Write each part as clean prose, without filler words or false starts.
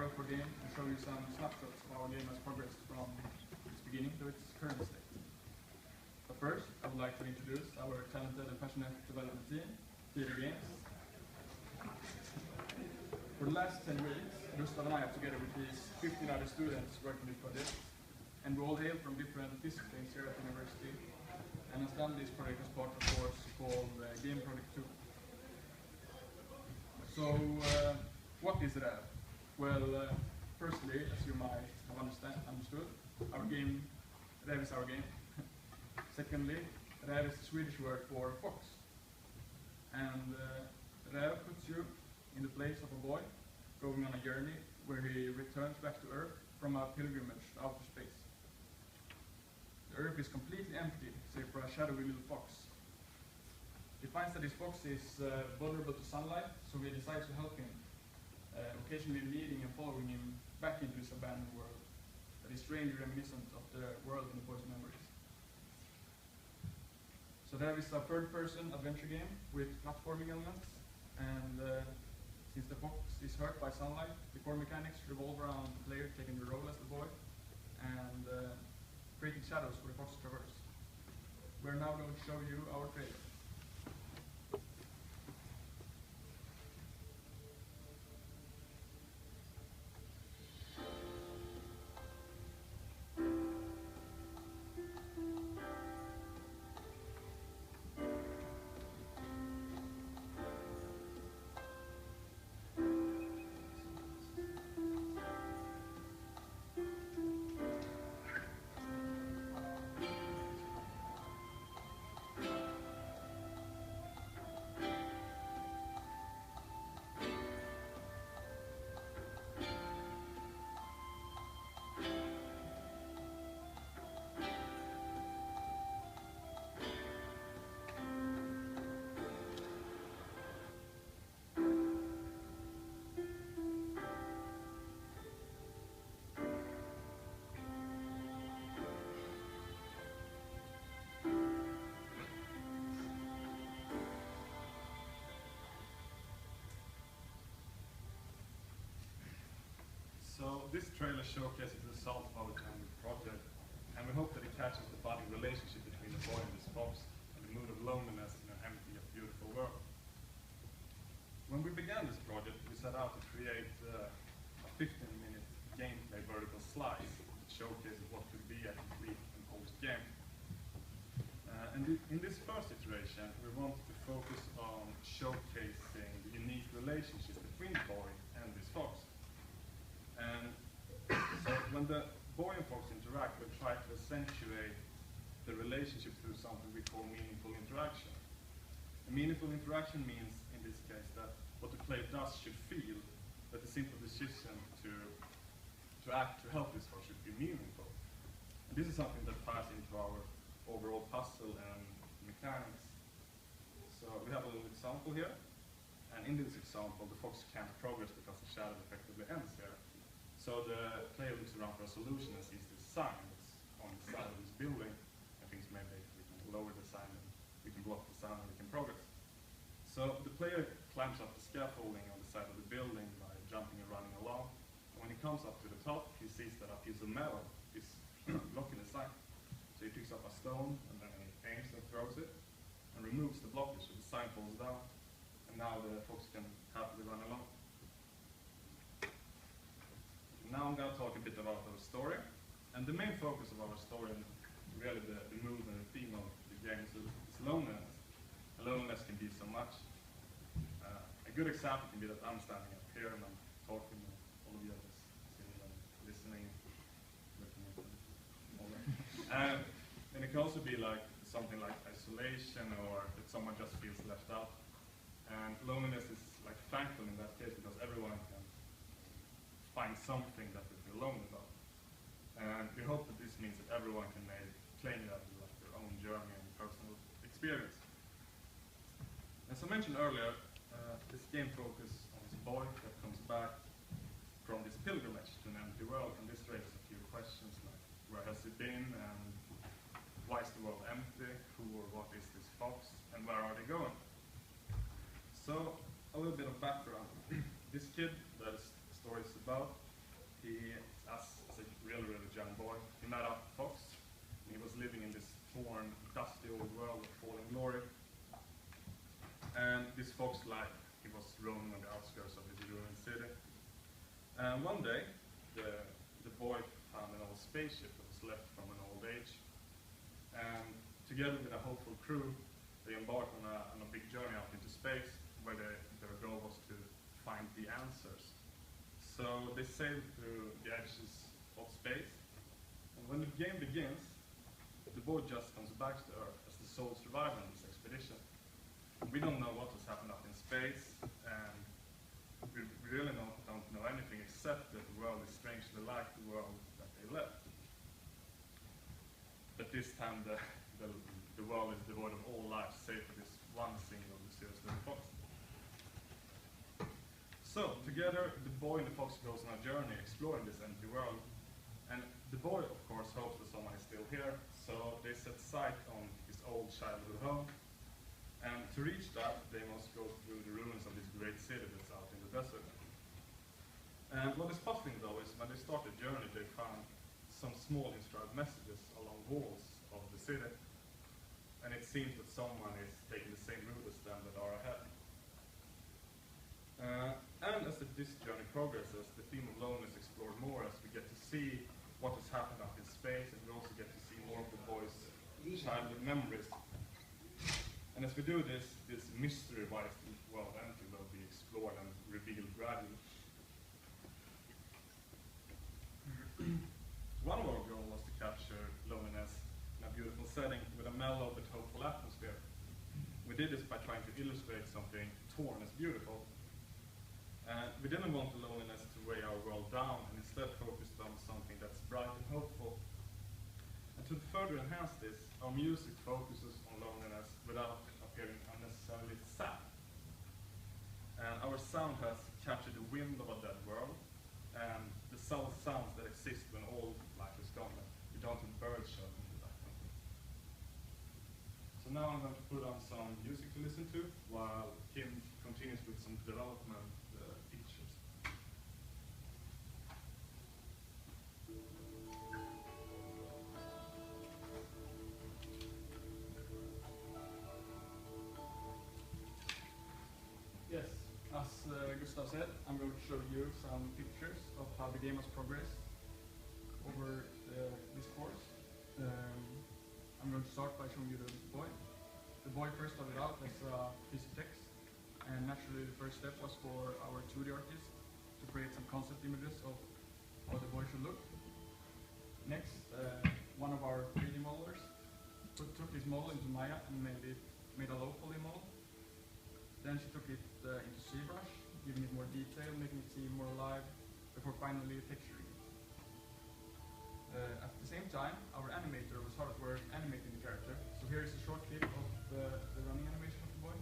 of our game and show you some snapshots of how our game has progressed from its beginning to its current state. But first, I would like to introduce our talented and passionate development team, TD Games. For the last 10 weeks, Gustav and I have together with these 15 other students working this project, and we all hail from different disciplines here at the university, and has done this project as part of a course called Game Project 2. So, what is REV? Well, firstly, as you might have understood, our game, REV is our game. Secondly, REV is the Swedish word for fox. And REV puts you in the place of a boy going on a journey where he returns back to Earth from a pilgrimage to outer space. The Earth is completely empty, save for a shadowy little fox. He finds that his fox is vulnerable to sunlight, so he decides to help him, occasionally leading and following him back into his abandoned world that is strangely reminiscent of the world in the boy's memories. So there is a third-person adventure game with platforming elements, and since the fox is hurt by sunlight, the core mechanics revolve around the player taking the role as the boy and creating shadows for the fox to traverse. We're now going to show you our trailer. So this trailer showcases the result of our joint project, and we hope that it catches the budding relationship between the boy and his fox and the mood of loneliness in an empty yet beautiful world. When we began this project, we set out to create a 15-minute gameplay vertical slice that showcases what could be a complete and polished game. And in this first iteration, we wanted to focus on showcasing the unique relationship between the boy and his fox. And so when the boy and fox interact, we try to accentuate the relationship through something we call meaningful interaction. A meaningful interaction means, in this case, that what the player does should feel, that the simple decision to act to help this fox should be meaningful. And this is something that ties into our overall puzzle and mechanics. So we have a little example here, and in this example, the fox can't progress because the shadow effectively ends here. So the player looks around for a solution and sees this sign that's on the side of this building, and thinks maybe we can lower the sign and we can block the sun and we can progress. So the player climbs up the scaffolding on the side of the building by jumping and running along. And when he comes up to the top, he sees that a piece of metal is blocking the sign. So he picks up a stone and then he aims and throws it and removes the blockage, so the sign falls down, and now the fox can happily run along. Now I'm going to talk a bit about our story, and the main focus of our story, and really the mood and the theme of the game, is loneliness. And loneliness can be so much. A good example can be that I'm standing up here and I'm talking, and all of you are just sitting and listening, looking at them, all that. And it can also be like something like isolation, or that someone just feels left out. And loneliness is like thankful in that case, because everyone can find something that they feel lonely about. And we hope that this means that everyone can claim that as like their own journey and personal experience. As I mentioned earlier, this game focuses on this boy that comes back from this pilgrimage to an empty world, and this raises a few questions like, where has he been, and why is the world empty, who or what is this fox, and where are they going? So, a little bit of background. This kid that the story is about And this fox, like, he was roaming on the outskirts of his ruined city. And one day, the boy found an old spaceship that was left from an old age. And together with a hopeful crew, they embarked on a big journey out into space, where their goal was to find the answers. So they sailed through the edges of space, and when the game begins, the boy just comes back to Earth as the sole survivor on this expedition. We don't know what has happened up in space, and we really don't know anything except that the world is strangely like the world that they left. But this time the world is devoid of all life, save for this one single mysterious little fox. So, together, the boy and the fox goes on a journey exploring this empty world. And the boy, of course, hopes that someone is still here, so they set sight on his old childhood home. And to reach that, they must go through the ruins of this great city that's out in the desert. And what is puzzling, though, is when they start the journey, they found some small inscribed messages along walls of the city. And it seems that someone is taking the same route as them that are ahead. And as this journey progresses, the theme of loneliness is explored more as we get to see what has happened up in space, and we also get to see more of the boy's childhood memories. And as we do this mystery why is the world empty will be explored and revealed gradually. One of our goals was to capture loneliness in a beautiful setting with a mellow but hopeful atmosphere. We did this by trying to illustrate something torn as beautiful. We didn't want the loneliness to weigh our world down, and instead focused on something that's bright and hopeful. And to further enhance this, our music focuses on loneliness without appearing unnecessarily sad. And our sound has captured the wind of a dead world, and the sounds that exist when all life is gone. We don't have birds shouting in the background. So now I'm going to put on some music to listen to, while Kim continues with some development features. Yes, as Gustav said, I'm going to show you some pictures of how the game has progressed over this course. I'm going to start by showing you the boy. The boy first started out as a piece of text, and naturally the first step was for our 2D artist to create some concept images of how the boy should look. Next, one of our 3D modelers took this model into Maya and made a low poly model. Then she took it into ZBrush, giving it more detail, making it seem more alive, before finally texturing it. At the same time, our animator was hard at work animating the character. So here is a short clip of the running animation of the boy.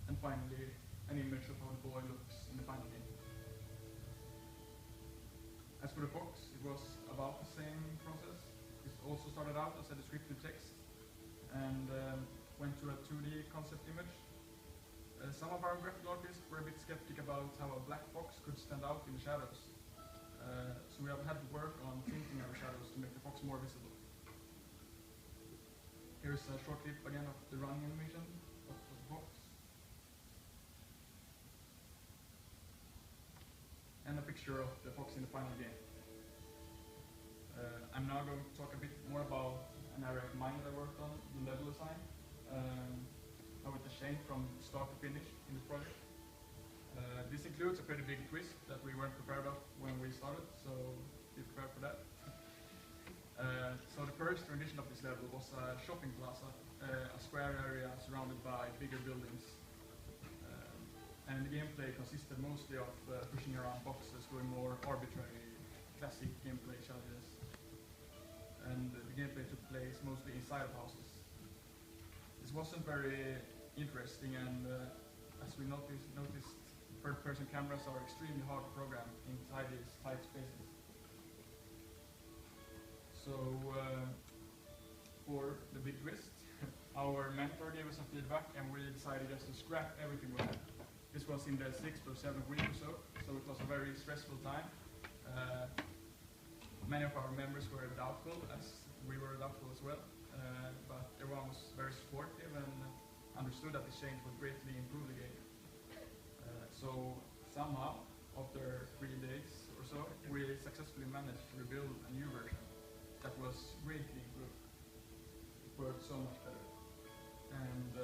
And finally, an image of how the boy looks in the final game. As for the fox, it was about the same process. It also started out as a descriptive text and went to a 2D concept image. Some of our graphic artists were a bit skeptic about how a black fox could stand out in the shadows. So we have had to work on tinting our shadows to make the fox more visible. Here's a short clip again of the running animation of the fox. And a picture of the fox in the final game. I'm now going to talk a bit more about an area of mine that I worked on, the level design. How it has changed from start to finish in this project. This includes a pretty big twist that we weren't prepared of when we started, so be prepared for that. So the first rendition of this level was a shopping plaza, a square area surrounded by bigger buildings. And the gameplay consisted mostly of pushing around boxes, doing more arbitrary, classic gameplay challenges. And the gameplay took place mostly inside of houses. This wasn't very interesting, and as we noticed third-person cameras are extremely hard to program inside these tight spaces. So for the big twist, our mentor gave us some feedback, and we decided just to scrap everything we had. This was in the 6th or 7th week or so it was a very stressful time. Many of our members were doubtful, as we were doubtful as well. but everyone was very supportive and understood that this change would greatly improve the game. So somehow, after 3 days or so, we successfully managed to rebuild a new version that was greatly improved. It worked so much better. And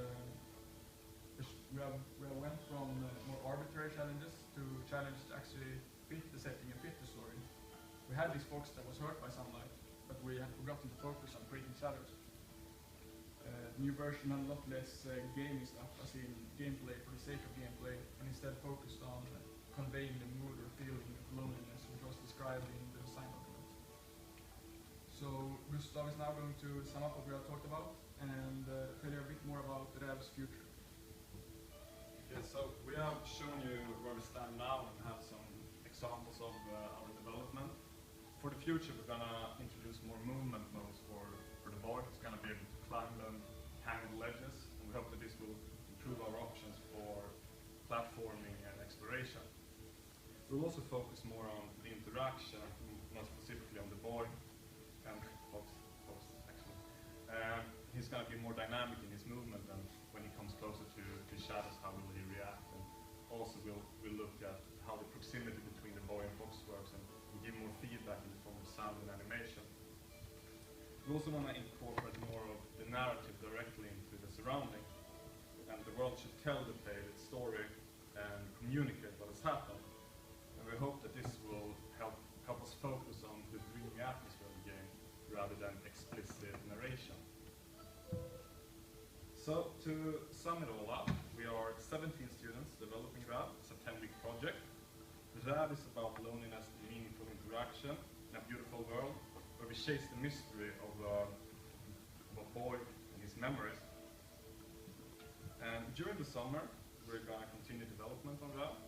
we have went from more arbitrary challenges to challenges that actually fit the setting and fit the story. We had this fox that was hurt by sunlight, but we had forgotten to focus on creating shadows. The new version had a lot less gaming stuff, as in gameplay for the sake of gameplay, and instead focused on conveying the mood or feeling of loneliness, which was described in the design document. So Gustav is now going to sum up what we have talked about and tell you a bit more about Räv's future. Okay, so we have shown you where we stand now and have some examples of our development. For the future, we're gonna introduce more movement modes for the board. It's gonna be able to climb them, hang on ledges, and we hope that this will improve our options for platforming and exploration. We'll also focus more on the interaction, not specifically on the boy and Fox actually. He's gonna be more dynamic in his movement, and when he comes closer to shadows, how will he react? And also we'll look at how the proximity between the boy and Fox works, and give more feedback in the form of sound and animation. We also want to incorporate more of the narrative directly into the surrounding, and the world should tell the player its story and communicate what has happened. And we hope that this will help us focus on the dreamy atmosphere of the game rather than explicit narration. So to sum it all up, we are 17 students developing Räv. It's a 10-week project. Räv is about loneliness and meaningful interaction in a beautiful world where we chase the mystery of a boy and his memories. And during the summer, we're going to continue development on Räv,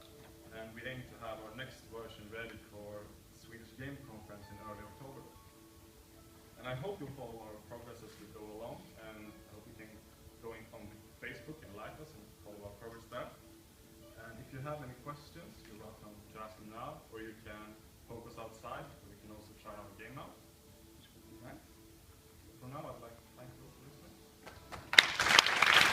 and we aim to have our next version ready for the Swedish Game Conference in early October. And I hope you'll follow our progress as we go along, and I hope you can go on Facebook and like us and follow our progress there. And if you have any questions, you're welcome to ask them now, or you can poke us outside, or we can also try our game out, which would be nice. For now, I'd like